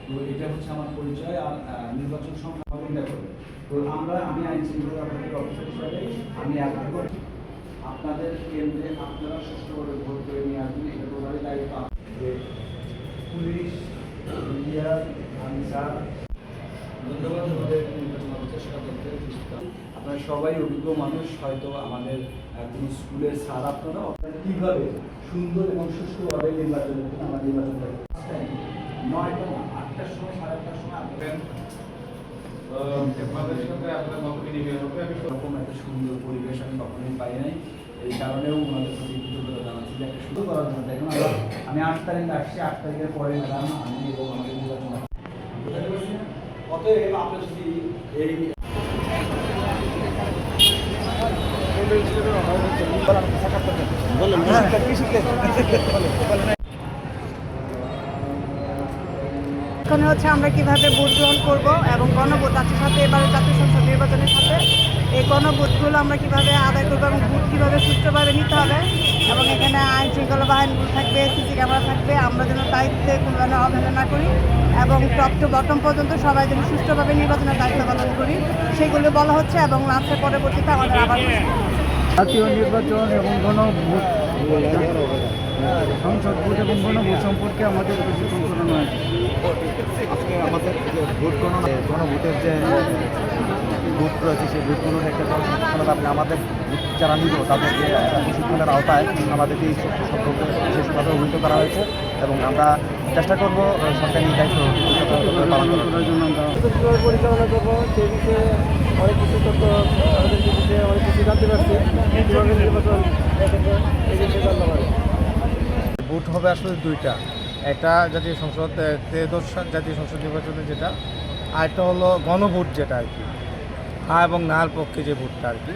তো এটা হচ্ছে আমার পরিচয়। আর নির্বাচন সংখ্যা করবে। তো আমি আইন শৃঙ্খলা রক্ষাকারী অফিসার হিসাবে আমি আগ্রহ করি আপনাদের কেন্দ্রে আপনারা সুষ্ঠুভাবে ভোট করে নিয়ে আসবেন। এটা টোটালি দায়িত্ব যে পুলিশ, মিডিয়া, আমি স্যার, ধন্যবাদ আমাদের নির্বাচন অফিসার আপনারা সবাই অভিজ্ঞ মানুষ। হয়তো আমাদের কোনো স্কুলের স্যার আপনারা কীভাবে সুন্দর এবং সুষ্ঠুভাবে নির্বাচন আমার নির্বাচন করে 9টা না 8টার সময় 8:30টার সময় আসবেন। আপনাদের সাথে আপনার মত বিনিময় হবে। আমি এরকম একটা সুন্দর পরিবেশ আমি কখনোই পাই নাই। এই কারণেও ওনাদের প্রতি কৃতজ্ঞতা জানাচ্ছি যে একটা শুরু করার জন্য। এখন আমি 8 তারিখ আসছি, 8 তারিখের পরে ম্যাডাম আমি এবং আমাদের নির্বাচন অতএব আপনি যদি এই এখন হচ্ছে আমরা কিভাবে ভোট গ্রহণ করবো এবং গণভোট আছে সাথে এবারে জাতীয় সংসদ নির্বাচনের সাথে এই গণভোটগুলো আমরা কিভাবে আদায় করবো এবং ভোট কীভাবে সুষ্ঠুভাবে নিতে হবে এবং এখানে আইন শৃঙ্খলা বাহিনী থাকবে, সিসি ক্যামেরা থাকবে। আমরা যেন দায়িত্বে কোনো ধরনের অবহেলা না করি এবং টপ টু বটম পর্যন্ত সবাই যেন সুষ্ঠুভাবে নির্বাচনের দায়িত্ব পালন করি সেগুলো বলা হচ্ছে এবং লাস্টের পরবর্তীতে আমাদের আবার জাতীয় নির্বাচন এবং গণভোট, সংসদ ভোট এবং গণভোট সম্পর্কে আমাদের প্রশিক্ষণ করানো হয়েছে। আজকে আমাদের যে ভোট গণভোটের যে ভোট রয়েছে সেই ভোটগুলোর একটা প্রশিক্ষণ আপনি আমাদের যারা নিব তাদেরকে একটা প্রশিক্ষণের আওতায় আমাদেরকে এই সম্পর্কে বিশেষভাবে অভিহিত করা হয়েছে এবং আমরা চেষ্টা করবো সরকারি দায়িত্ব পালন করার জন্য। আমরা পরিচালনা করবো সেই বিষয়ে অনেক কিছু তথ্য আমাদের বিষয়ে অনেক কিছু জানতে পারছি। নির্বাচন ভোট হবে আসলে দুইটা, একটা জাতীয় সংসদ ত্রয়োদশ জাতীয় সংসদ নির্বাচনে যেটা, আরেকটা হলো গণভোট যেটা আর কি, হ্যাঁ এবং নার পক্ষে যে ভোটটা আর কি,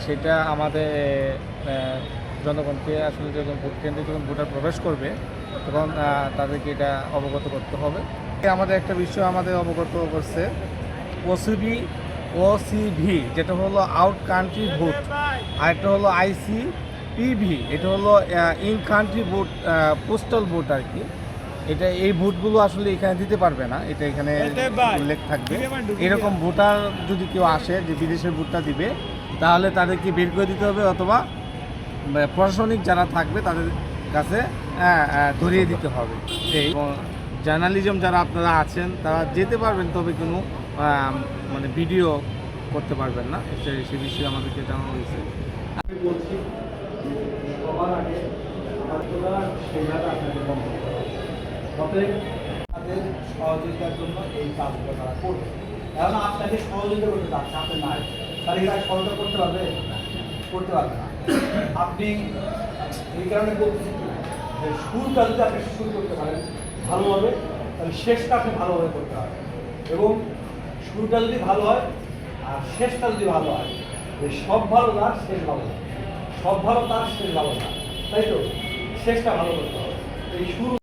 সেটা আমাদের জনগণকে আসলে যখন ভোট কেন্দ্রে যখন ভোটার প্রবেশ করবে তখন তাদেরকে এটা অবগত করতে হবে। আমাদের একটা বিষয় আমাদের অবগত করছে ওসিভি যেটা হলো আউট কান্ট্রি ভোট, আরেকটা হলো আইসিপিভি এটা হলো in country vote, postal vote আর কি। এটা এই ভোটগুলো আসলে এখানে দিতে পারবে না, এটা এখানে উল্লেখ থাকবে। এরকম ভোটার যদি কেউ আসে যে বিদেশের ভোটটা দিবে তাহলে তাদেরকে বের করে দিতে হবে অথবা প্রশাসনিক যারা থাকবে তাদের কাছে ধরিয়ে দিতে হবে। এবং জার্নালিজম যারা আপনারা আছেন তারা যেতে পারবেন, তবে কোনো মানে ভিডিও করতে পারবেন না, সে বিষয়ে আমাদেরকে জানানো হয়েছে। আমি বলছি সবার আগে আমার সেভাবে আপনাকে বন্ধ করতে হবে। অতএব তাদের সহযোগিতার জন্য এই কাজগুলো তারা করবে। এখন আপনাকে সহযোগিতা করতে চাচ্ছে আপনি নাই, তাহলে এরা সহযোগিতা করতে পারবে? করতে পারবে না। আপনি এই কারণে বলতেছি যে শুরুটা যদি আপনি শুরু করতে পারেন ভালোভাবে, তাহলে শেষটা আপনি ভালোভাবে করতে পারবেন। এবং শুরুটা যদি ভালো হয় আর শেষটা যদি ভালো হয়, সব ভালো তার শেষ ভালো না, সব ভালো তার শেষ ভালো না, তাই তো? শেষটা ভালো করতে হবে। এই শুরু